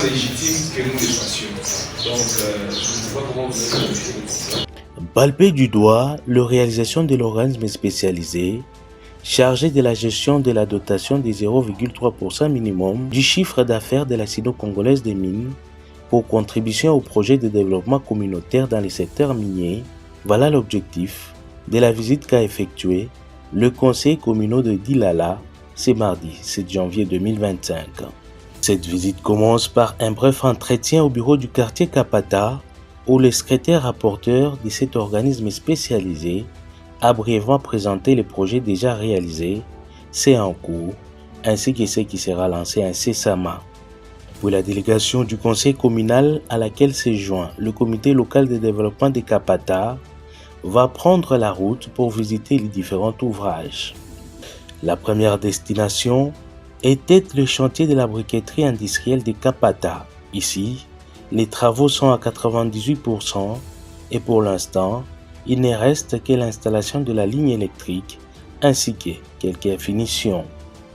C'est légitime que nous les fassions. Donc, je ne sais pas comment vous avez qualifié ça. Palper du doigt la réalisation de l'organisme spécialisé chargé de la gestion de la dotation de 0,3% minimum du chiffre d'affaires de la Sino-Congolaise des mines pour contribution au projet de développement communautaire dans les secteurs miniers, voilà l'objectif de la visite qu'a effectuée le conseil communal de Dilala ce mardi 7 janvier 2025. Cette visite commence par un bref entretien au bureau du quartier Kapata où le secrétaire rapporteur de cet organisme spécialisé a brièvement présenté les projets déjà réalisés, c'est en cours, ainsi que ce qui sera lancé incessamment. Pour la délégation du conseil communal à laquelle s'est joint le comité local de développement de Kapata va prendre la route pour visiter les différents ouvrages. La première destination était le chantier de la briqueterie industrielle de Kapata. Ici, les travaux sont à 98% et pour l'instant, il ne reste que l'installation de la ligne électrique ainsi que quelques finitions.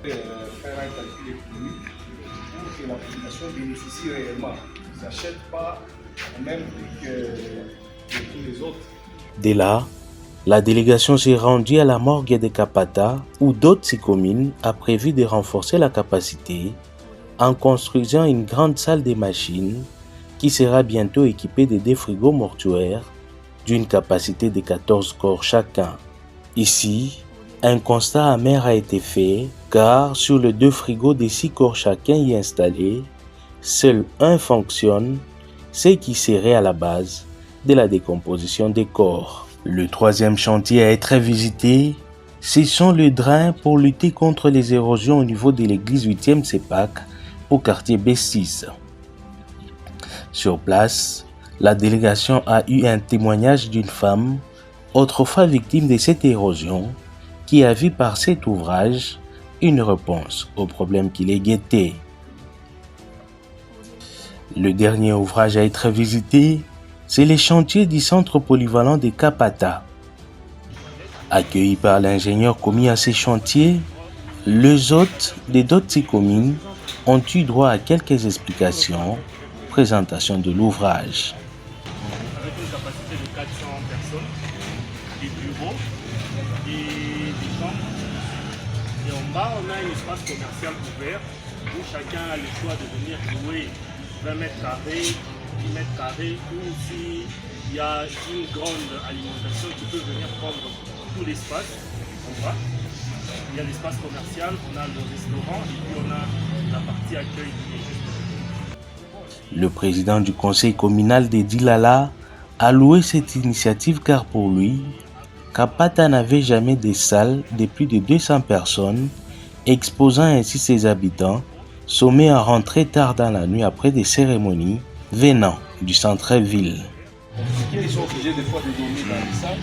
Faire un calcul économique pour que la population bénéficie réellement. Ils n'achètent pas au même prix que tous les autres. Dès là, la délégation s'est rendue à la morgue de Kapata où d'autres communes a prévu de renforcer la capacité en construisant une grande salle des machines qui sera bientôt équipée de 2 frigos mortuaires d'une capacité de 14 corps chacun. Ici, un constat amer a été fait car sur les 2 frigos de 6 corps chacun y installés, seul un fonctionne, ce qui serait à la base de la décomposition des corps. Le troisième chantier à être visité, ce sont les drains pour lutter contre les érosions au niveau de l'église 8e CEPAC au quartier B6. Sur place, la délégation a eu un témoignage d'une femme, autrefois victime de cette érosion, qui a vu par cet ouvrage une réponse au problème qui les guettait. Le dernier ouvrage à être visité, c'est les chantiers du centre polyvalent de Kapata. Accueillis par l'ingénieur commis à ces chantiers, les hôtes des d'autres communes ont eu droit à quelques explications. Présentation de l'ouvrage. Avec une capacité de 400 personnes, des bureaux, des chambres. Et en bas, on a un espace commercial ouvert où chacun a le choix de venir louer 20 mètres carrés, 10 mètres carrés, ou s'il y a une grande alimentation, tu peux venir prendre tout l'espace en bas. Il y a l'espace commercial, on a le restaurant et puis on a la partie accueil. Le président du conseil communal de Dilala a loué cette initiative car pour lui, Kapata n'avait jamais de salle de plus de 200 personnes, exposant ainsi ses habitants, sommés à rentrer tard dans la nuit après des cérémonies venant du centre-ville. Ils sont obligés des fois de dormir dans les salles,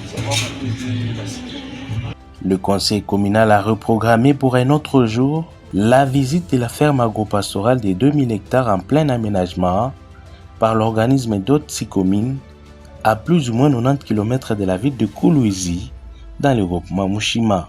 ça va pour aider la sécurité. Le conseil communal a reprogrammé pour un autre jour la visite de la ferme agropastorale de 2000 hectares en plein aménagement par l'organisme d'Otsi-Comines à plus ou moins 90 km de la ville de Kolwezi dans le groupement Mushima.